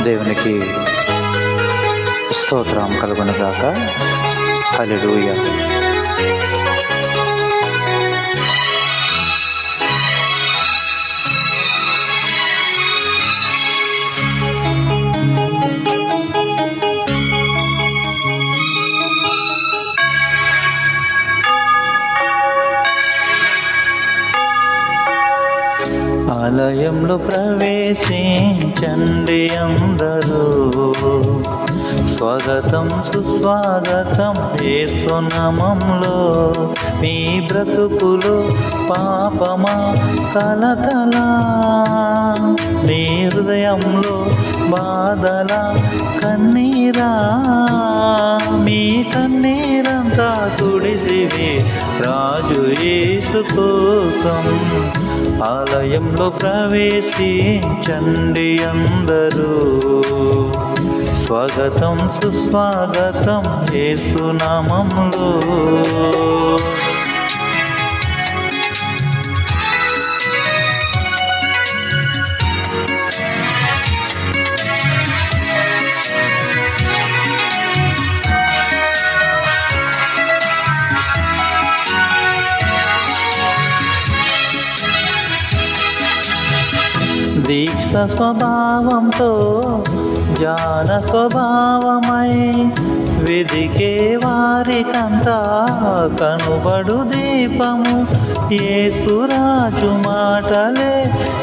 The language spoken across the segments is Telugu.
దేవునికి స్తోత్రం కలుగునుగాక. హల్లెలూయా. ఆలయంలో ప్రవేశించండి అందరూ, స్వాగతం సుస్వాగతం యేసు నామములో. మీ బ్రతుకులు పాపమా కలతలా, మీ హృదయంలో బాధల కన్నీరా, మీ కన్నీరంతా తుడిసివి రాజు యేసు కోసం. ఆలయంలో ప్రవేశించండి అందరూ, స్వాగతం సుస్వాగతం యేసు నామములో. దీక్ష స్వభావంతో జ్ఞాన స్వభావమై వెదికే వారికంతా కనుబడు దీపము. యేసురాజు మాటలే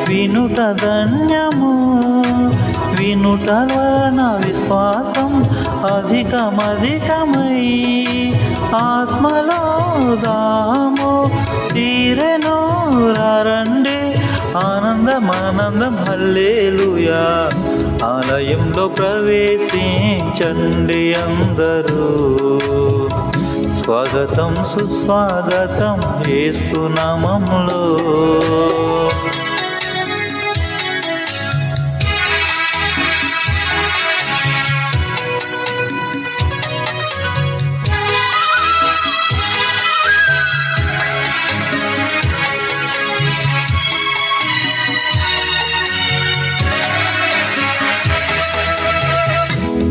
వినుట ధన్యము, వినుటలోన విశ్వాసం అధికమధికమై ఆత్మలో దాము తీరెను. రండి ఆనందం హల్లెలూయా. ఆలయంలో ప్రవేశించండి అందరూ, స్వాగతం సుస్వాగతం యేసు నామములో.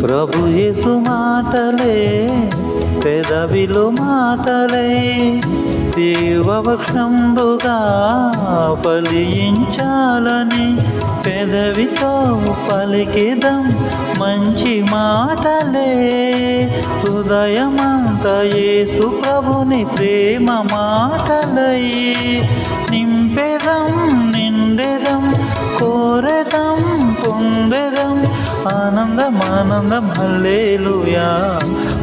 ప్రభు యేసు మాటలే పెదవిలో మాటలై దేవవృక్షంబుగా ఫలించాలని పెదవితో పలికిదం మంచి మాటలే. హృదయమంత యేసు ప్రభుని ప్రేమ మాటలై నింపెదం నిండెదం కోరెదం పొందెదం ఆనందం హల్లెలూయా.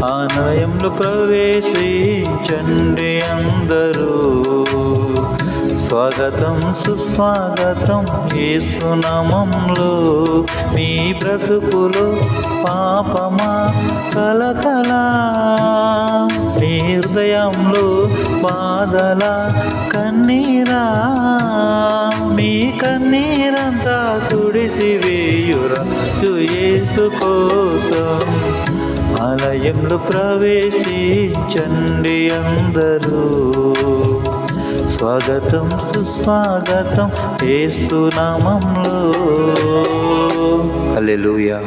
ఆలయంలో ప్రవేశించండి అందరూ, స్వాగతం సుస్వాగతం యేసు నామములో. మీ బ్రతుకులు పాపమా కలకలా, మీ హృదయంలో బాధల కన్నీరా, మీ కన్నీరంతా తుడిసివేయురా యేసు కోసం. ఆలయంలో ప్రవేశించండి అందరూ, స్వాగతం సుస్వాగతం యేసు నామములో. హల్లెలూయా.